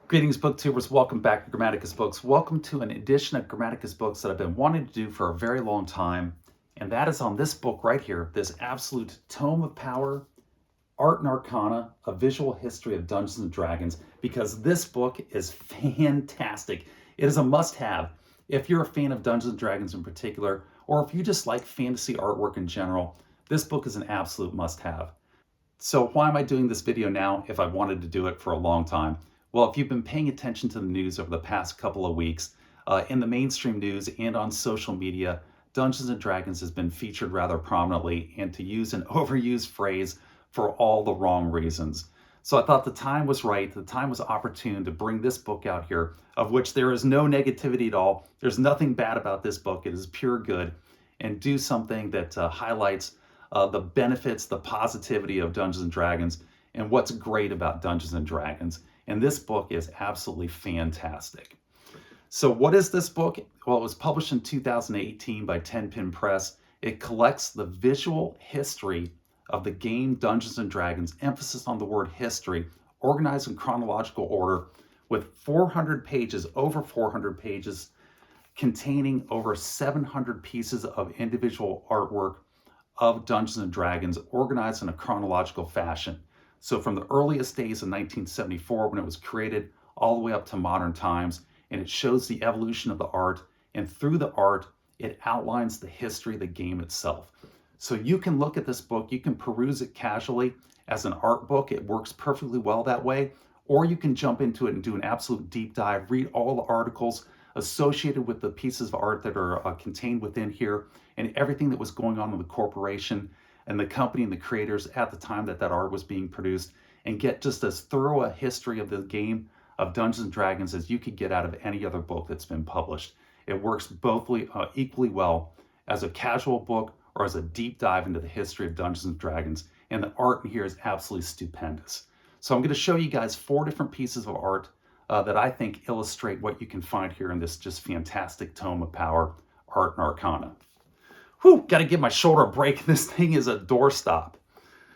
Greetings, booktubers. Welcome back to Grammaticus Books. Welcome to an edition of Grammaticus Books that I've been wanting to do for a very long time, and that is on this book right here, this absolute tome of power, Art and Arcana, A Visual History of Dungeons and Dragons, because this book is fantastic. It is a must-have if you're a fan of Dungeons and Dragons in particular, or if you just like fantasy artwork in general. This book is an absolute must-have. So why am I doing this video now if I've wanted to do it for a long time? Well, if you've been paying attention to the news over the past couple of weeks, in the mainstream news and on social media, Dungeons & Dragons has been featured rather prominently, and to use an overused phrase, for all the wrong reasons. So I thought the time was right, the time was opportune to bring this book out here, of which there is no negativity at all. There's nothing bad about this book. It is pure good, and do something that highlights the benefits, the positivity of Dungeons & Dragons, and what's great about Dungeons & Dragons. And this book is absolutely fantastic. So what is this book? Well, it was published in 2018 by 10 Pin Press. It collects the visual history of the game Dungeons & Dragons, emphasis on the word history, organized in chronological order, with 400 pages, over 400 pages, containing over 700 pieces of individual artwork of Dungeons & Dragons, organized in a chronological fashion. So from the earliest days of 1974, when it was created, all the way up to modern times, and it shows the evolution of the art, and through the art, it outlines the history of the game itself. So you can look at this book, you can peruse it casually as an art book. It works perfectly well that way. Or you can jump into it and do an absolute deep dive, read all the articles associated with the pieces of art that are contained within here, and everything that was going on in the corporation and the company and the creators at the time that that art was being produced, and get just as thorough a history of the game of Dungeons & Dragons as you could get out of any other book that's been published. It works both equally well as a casual book or as a deep dive into the history of Dungeons & Dragons, and the art in here is absolutely stupendous. So I'm going to show you guys 4 different pieces of art that I think illustrate what you can find here in this just fantastic tome of power, Art and Arcana. Whew, got to give my shoulder a break. This thing is a doorstop.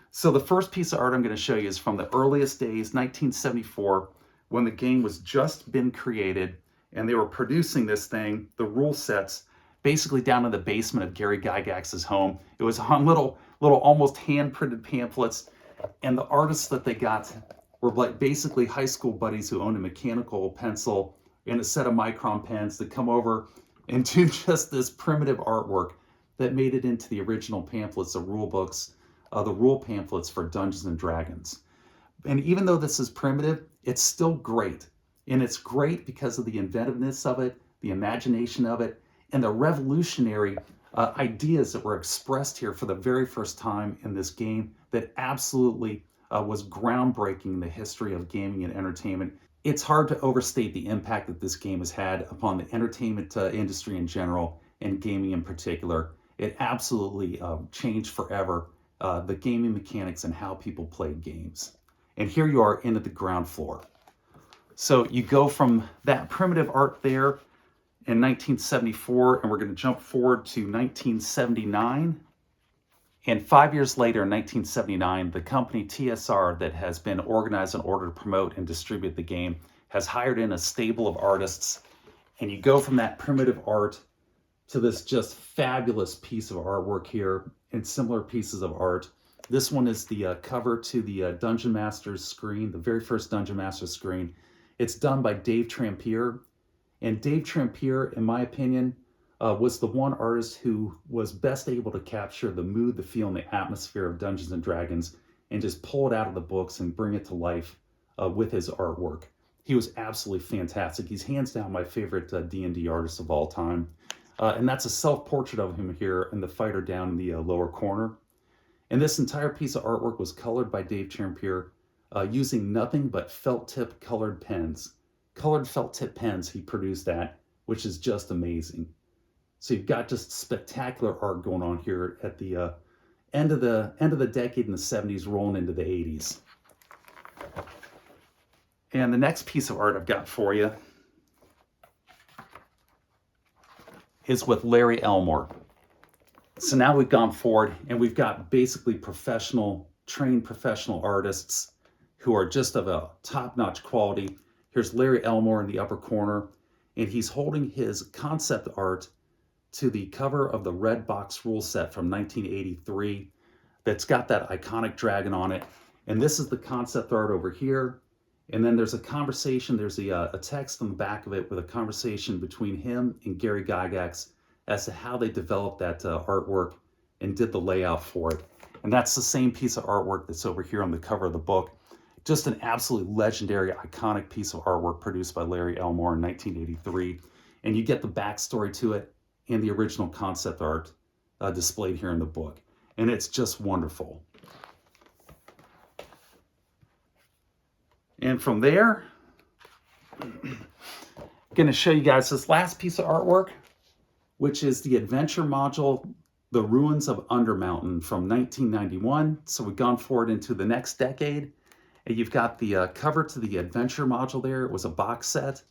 So the first piece of art I'm going to show you is from the earliest days, 1974, when the game was just been created, and they were producing this thing, the rule sets, basically down in the basement of Gary Gygax's home. It was on little almost hand-printed pamphlets, and the artists that they got were like basically high school buddies who owned a mechanical pencil and a set of micron pens to come over and do just this primitive artwork that made it into the original pamphlets, the rule books, the rule pamphlets for Dungeons & Dragons. And even though this is primitive, it's still great. And it's great because of the inventiveness of it, the imagination of it, and the revolutionary ideas that were expressed here for the very first time in this game that absolutely was groundbreaking in the history of gaming and entertainment. It's hard to overstate the impact that this game has had upon the entertainment industry in general, and gaming in particular. It absolutely changed forever the gaming mechanics and how people played games. And here you are in at the ground floor. So you go from that primitive art there in 1974, and we're going to jump forward to 1979. And 5 years later, in 1979, the company TSR, that has been organized in order to promote and distribute the game, has hired in a stable of artists. And you go from that primitive art to this just fabulous piece of artwork here, and similar pieces of art. This one is the cover to the Dungeon Master's screen, the very first Dungeon Master's screen. It's done by Dave Trampier. And Dave Trampier, in my opinion, was the one artist who was best able to capture the mood, the feel, and the atmosphere of Dungeons & Dragons, and just pull it out of the books and bring it to life with his artwork. He was absolutely fantastic. He's hands down my favorite D&D artist of all time. And that's a self-portrait of him here in the fighter down in the lower corner. And this entire piece of artwork was colored by Dave Trampier using nothing but felt tip colored pens. Colored felt tip pens, he produced that, which is just amazing. So you've got just spectacular art going on here at the end of the decade in the 70s, rolling into the 80s. And the next piece of art I've got for you is with Larry Elmore. So now we've gone forward and we've got basically trained professional artists who are just of a top-notch quality, Here's Larry Elmore in the upper corner, and he's holding his concept art to the cover of the red box rule set from 1983 that's got that iconic dragon on it. And this is the concept art over here. And then there's a conversation, there's a text on the back of it with a conversation between him and Gary Gygax as to how they developed that artwork and did the layout for it. And that's the same piece of artwork that's over here on the cover of the book. Just an absolutely legendary, iconic piece of artwork produced by Larry Elmore in 1983. And you get the backstory to it and the original concept art displayed here in the book. And it's just wonderful. And from there, I'm going to show you guys this last piece of artwork, which is the adventure module, The Ruins of Undermountain from 1991. So we've gone forward into the next decade. And you've got the cover to the adventure module there. It was a box set.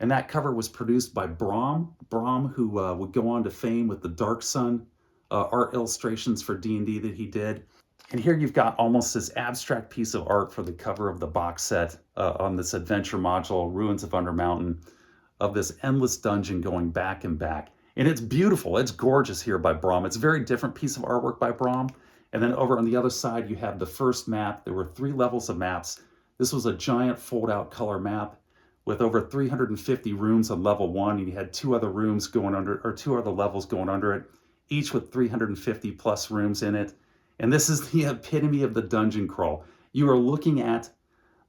And that cover was produced by Brom, who would go on to fame with the Dark Sun art illustrations for D&D that he did. And here you've got almost this abstract piece of art for the cover of the box set on this adventure module, Ruins of Undermountain, of this endless dungeon going back and back. And it's beautiful. It's gorgeous here by Brom. It's a very different piece of artwork by Brom. And then over on the other side, you have the first map. There were 3 levels of maps. This was a giant fold-out color map with over 350 rooms on level 1. And you had 2 other rooms going under, or 2 other levels going under it, each with 350 plus rooms in it. And this is the epitome of the dungeon crawl. You are looking at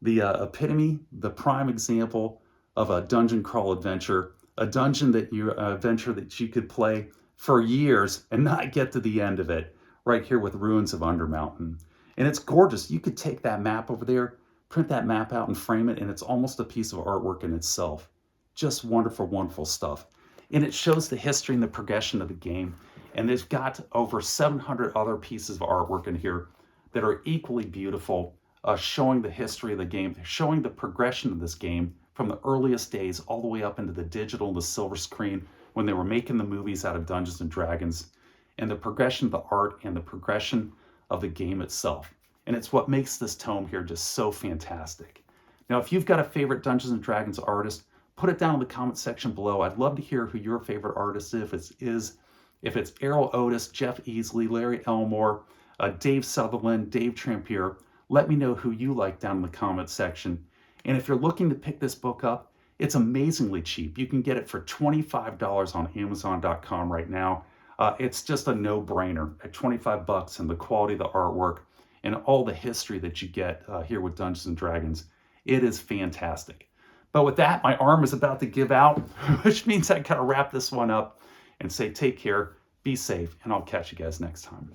the epitome, the prime example of a dungeon crawl adventure, a dungeon that adventure that you could play for years and not get to the end of it, right here with Ruins of Undermountain. And it's gorgeous. You could take that map over there, print that map out and frame it, and it's almost a piece of artwork in itself. Just wonderful, wonderful stuff. And it shows the history and the progression of the game. And they've got over 700 other pieces of artwork in here that are equally beautiful, showing the history of the game, showing the progression of this game from the earliest days all the way up into the digital and the silver screen when they were making the movies out of Dungeons and Dragons, and the progression of the art and the progression of the game itself. And it's what makes this tome here just so fantastic. Now, if you've got a favorite Dungeons and Dragons artist, put it down in the comment section below. I'd love to hear who your favorite artist is. If it's Erol Otus, Jeff Easley, Larry Elmore, Dave Sutherland, Dave Trampier, let me know who you like down in the comment section. And if you're looking to pick this book up, it's amazingly cheap. You can get it for $25 on Amazon.com right now. It's just a no-brainer at 25 bucks, and the quality of the artwork and all the history that you get here with Dungeons and Dragons. It is fantastic. But with that, my arm is about to give out, which means I gotta wrap this one up and say take care, be safe, and I'll catch you guys next time.